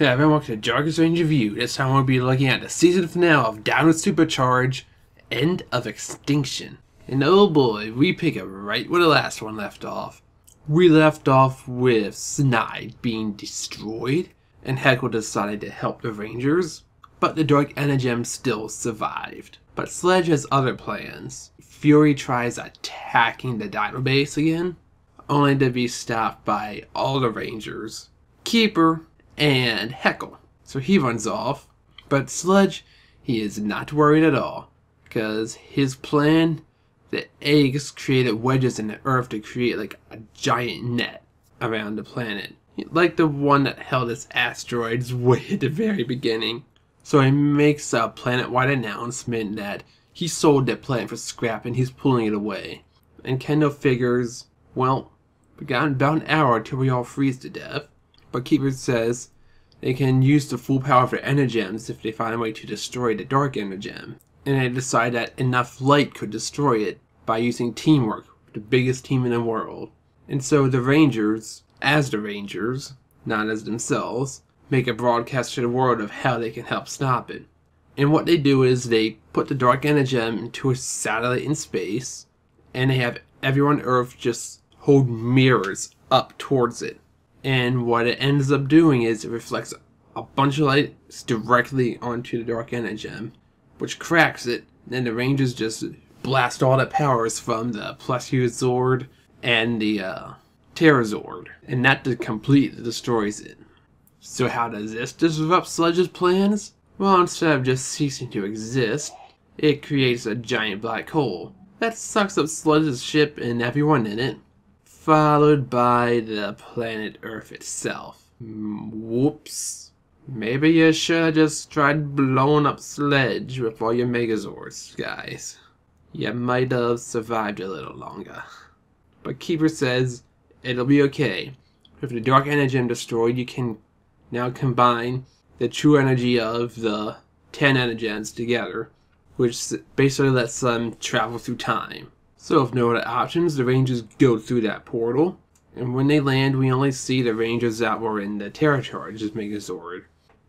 Hey everyone, welcome to Jargus Ranger Reviews. This time we'll be looking at the season finale of Dino Supercharge, End of Extinction. And oh boy, we pick up right where the last one left off. We left off with Snide being destroyed, and Heckle decided to help the Rangers, but the Dark Energem still survived. But Sledge has other plans. Fury tries attacking the Dino base again, only to be stopped by all the Rangers, Keeper, and Heckle. So he runs off, but Sledge, he is not worried at all, because his plan, the eggs created wedges in the earth to create like a giant net around the planet, like the one that held its asteroids way at the very beginning. So he makes a planet-wide announcement that he sold that planet for scrap and he's pulling it away. And Kendall figures, well, we got about an hour till we all freeze to death. But Keeper says they can use the full power of their energems if they find a way to destroy the Dark Energem. And they decide that enough light could destroy it by using teamwork with the biggest team in the world. And so the Rangers, as the Rangers, not as themselves, make a broadcast to the world of how they can help stop it. And what they do is they put the Dark Energem into a satellite in space, and they have everyone on Earth just hold mirrors up towards it. And what it ends up doing is it reflects a bunch of light directly onto the Dark Energem, which cracks it, and the Rangers just blast all the powers from the Plesiosaur and the Pterosaur, and that completely destroys it. So how does this disrupt Sledge's plans? Well, instead of just ceasing to exist, it creates a giant black hole that sucks up Sledge's ship and everyone in it, followed by the planet Earth itself. Whoops. Maybe you should have just tried blowing up Sledge with all your Megazords, guys. You might have survived a little longer. But Keeper says it'll be okay. With the Dark Energem destroyed, you can now combine the true energy of the 10 Energems together, which basically lets them travel through time. So with no other options, the Rangers go through that portal, and when they land, we only see the Rangers that were in the Terracharge's Megazord.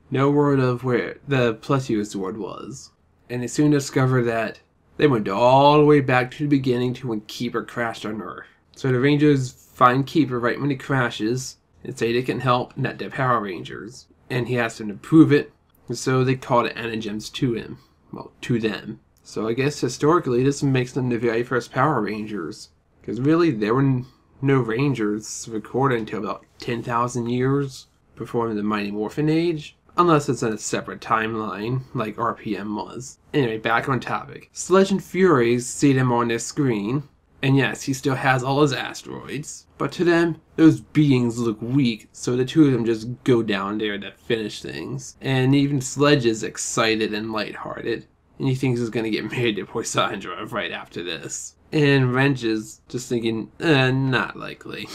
No word of where the Plesiosaur was. And they soon discover that they went all the way back to the beginning to when Keeper crashed on Earth. So the Rangers find Keeper right when he crashes, and say they can help net their Power Rangers. And he asks them to prove it, and so they call the Energems to him. Well, to them. So I guess historically this makes them the very first Power Rangers. Because really there were no Rangers recorded until about 10,000 years before the Mighty Morphin Age. Unless it's in a separate timeline, like RPM was. Anyway, back on topic. Sledge and Fury see them on their screen. And yes, he still has all his asteroids. But to them, those beings look weak, so the two of them just go down there to finish things. And even Sledge is excited and lighthearted. And he thinks he's going to get married to Poisandra right after this. And Wrench is just thinking, not likely.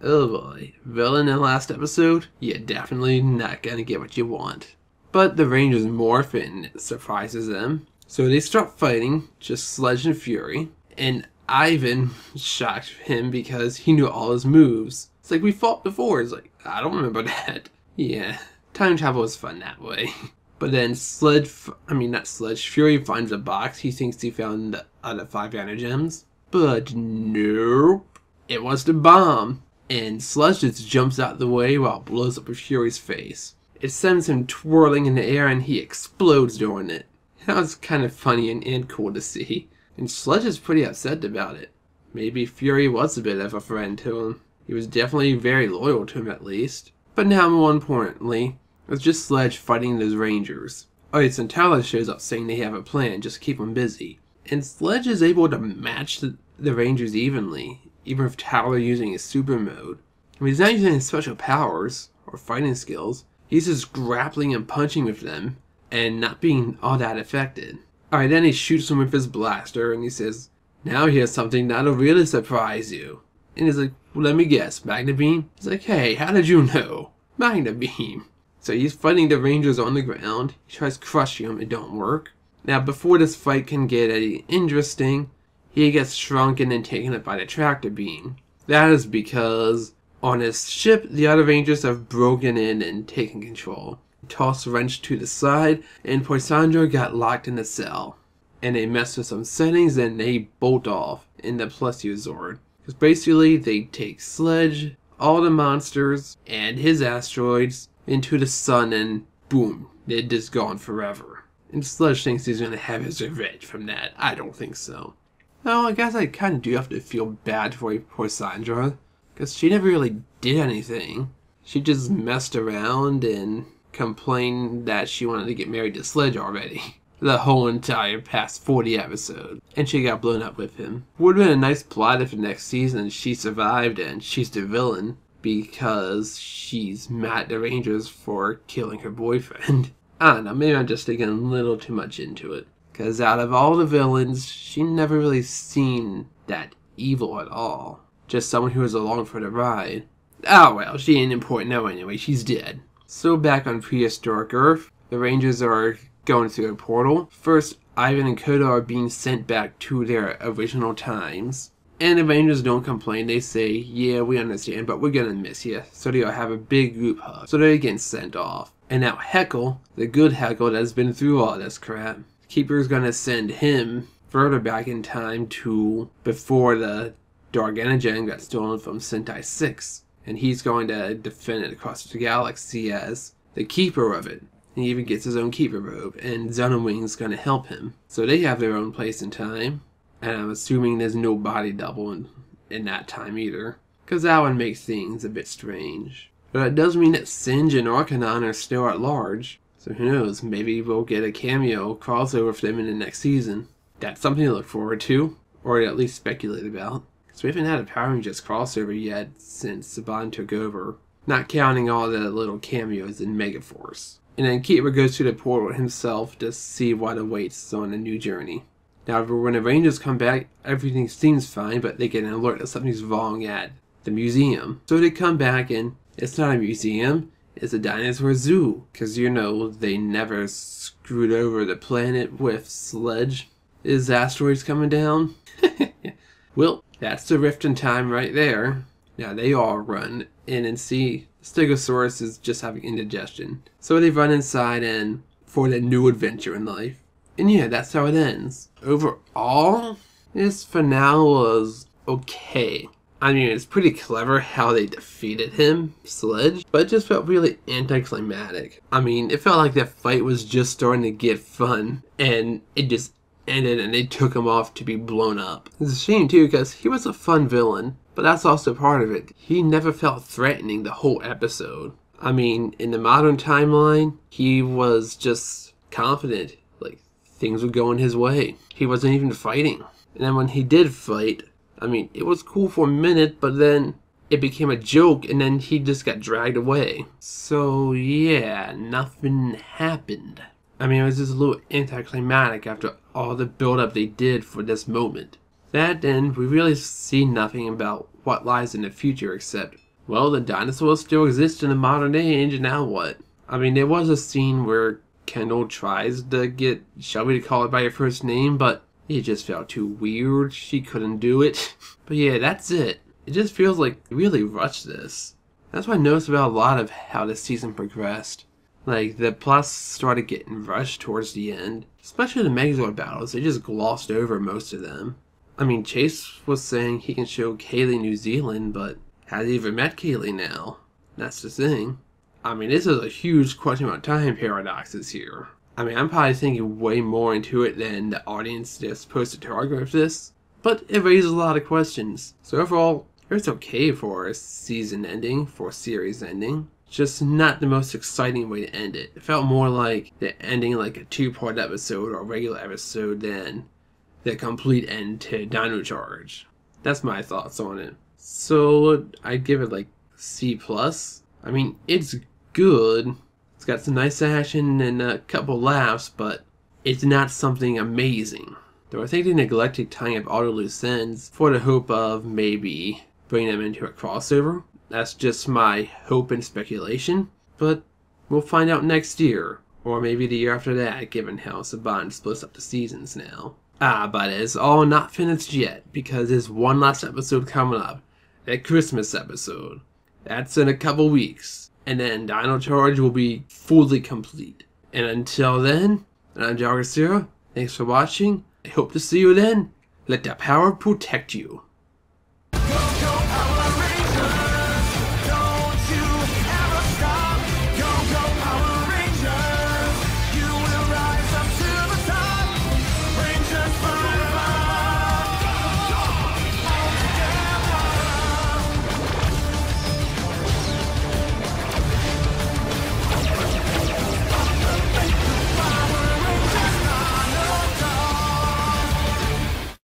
Oh boy, villain in the last episode? Yeah, definitely not going to get what you want. But the Rangers morph and it surprises them. So they start fighting, just Sledge and Fury. And Ivan shocked him because he knew all his moves. It's like, we fought before. It's like, I don't remember that. Yeah, time travel is fun that way. But then Fury finds a box. He thinks he found the other 5 Energems. But nope. It was the bomb. And Sledge just jumps out the way while it blows up Fury's face. It sends him twirling in the air and he explodes during it. That was kind of funny and cool to see. And Sledge is pretty upset about it. Maybe Fury was a bit of a friend to him. He was definitely very loyal to him at least. But now more importantly, it's just Sledge fighting those Rangers. Alright, so Tyler shows up saying they have a plan, just keep them busy. And Sledge is able to match the Rangers evenly, even with Tyler using his super mode. I mean, he's not using his special powers or fighting skills. He's just grappling and punching with them and not being all that affected. Alright, then he shoots him with his blaster and he says, now here's something that'll really surprise you. And he's like, well, let me guess, Magna Beam? He's like, hey, how did you know? Magna Beam. So he's fighting the Rangers on the ground. He tries crushing them, it don't work. Now before this fight can get any interesting, he gets shrunken and taken up by the tractor beam. That is because On his ship, the other Rangers have broken in and taken control. Toss Wrench to the side, and Poisandra got locked in a cell. And they mess with some settings, and they bolt off in the Plesio Zord. Because basically, they take Sledge, all the monsters, and his asteroids into the sun, and boom, they're just gone forever. And Sledge thinks he's going to have his revenge from that. I don't think so. Well, I guess I kind of do have to feel bad for Poisandra, because she never really did anything. She just messed around and complained that she wanted to get married to Sledge already. The whole entire past 40 episodes. And she got blown up with him. Would have been a nice plot if the next season she survived and she's the villain because she's mad at the Rangers for killing her boyfriend. I don't know, maybe I'm just thinking a little too much into it. Because out of all the villains, she never really seemed that evil at all. Just someone who was along for the ride. Oh well, she ain't important now anyway, she's dead. So back on prehistoric Earth, the Rangers are going through a portal. First, Ivan and Koda are being sent back to their original times. And the Rangers don't complain, they say, yeah, we understand, but we're gonna miss you. So they'll have a big group hug. So they're getting sent off. And now Heckle, the good Heckle that's been through all this crap, Keeper's gonna send him further back in time to before the Dark Energen got stolen from Sentai 6. And he's going to defend it across the galaxy as the keeper of it. He even gets his own keeper robe, and Zonawing's going to help him. So they have their own place in time, and I'm assuming there's no body double in that time either, because that would make things a bit strange. But it does mean that Singe and Arcanon are still at large, so who knows, maybe we'll get a cameo crossover for them in the next season. That's something to look forward to, or at least speculate about. So we haven't had a Power Rangers crossover yet since Saban took over, not counting all the little cameos in Megaforce. And then Keeper goes to the portal himself to see what awaits on a new journey. Now when the Rangers come back, everything seems fine, but they get an alert that something's wrong at the museum. So they come back and it's not a museum, it's a dinosaur zoo. Because you know, they never screwed over the planet with Sledge. Is asteroids coming down? Well, that's the rift in time right there. Now they all run in and see Stegosaurus is just having indigestion. So they run inside and for their new adventure in life. And yeah, that's how it ends. Overall, this finale was okay. I mean, it's pretty clever how they defeated him, Sledge, but it just felt really anticlimactic. I mean, it felt like that fight was just starting to get fun, and it just ended and they took him off to be blown up. It's a shame too, because he was a fun villain, but that's also part of it. He never felt threatening the whole episode. I mean, in the modern timeline, he was just confident, like things were going his way. He wasn't even fighting. And then when he did fight, I mean, it was cool for a minute, but then it became a joke and then he just got dragged away. So yeah, nothing happened. I mean, it was just a little anticlimactic after all the build-up they did for this moment. That and we really see nothing about what lies in the future except, well, the dinosaurs still exist in the modern age, and now what? I mean, there was a scene where Kendall tries to get Shelby to call it by her first name, but it just felt too weird. She couldn't do it. But yeah, that's it. It just feels like they really rushed this. That's what I noticed about a lot of how this season progressed. Like, the plots started getting rushed towards the end. Especially the Megazord battles, they just glossed over most of them. I mean, Chase was saying he can show Kaylee New Zealand, but has he ever met Kaylee now? That's the thing. I mean, this is a huge question about time paradoxes here. I mean, I'm probably thinking way more into it than the audience they're supposed to target with this, but it raises a lot of questions. So overall, it's okay for a season ending, for a series ending. Just not the most exciting way to end it. It felt more like the ending like a two-part episode or a regular episode than the complete end to Dino Charge. That's my thoughts on it. So I'd give it like C+. I mean, it's good. It's got some nice action and a couple laughs, but it's not something amazing. Though I think they neglected tying up all the loose ends for the hope of maybe bringing them into a crossover. That's just my hope and speculation, but we'll find out next year, or maybe the year after that, given how Saban splits up the seasons now. But it's all not finished yet, because there's one last episode coming up, that Christmas episode. That's in a couple weeks. And then Dino Charge will be fully complete. And until then, I'm Jargus here. Thanks for watching. I hope to see you then. Let the power protect you.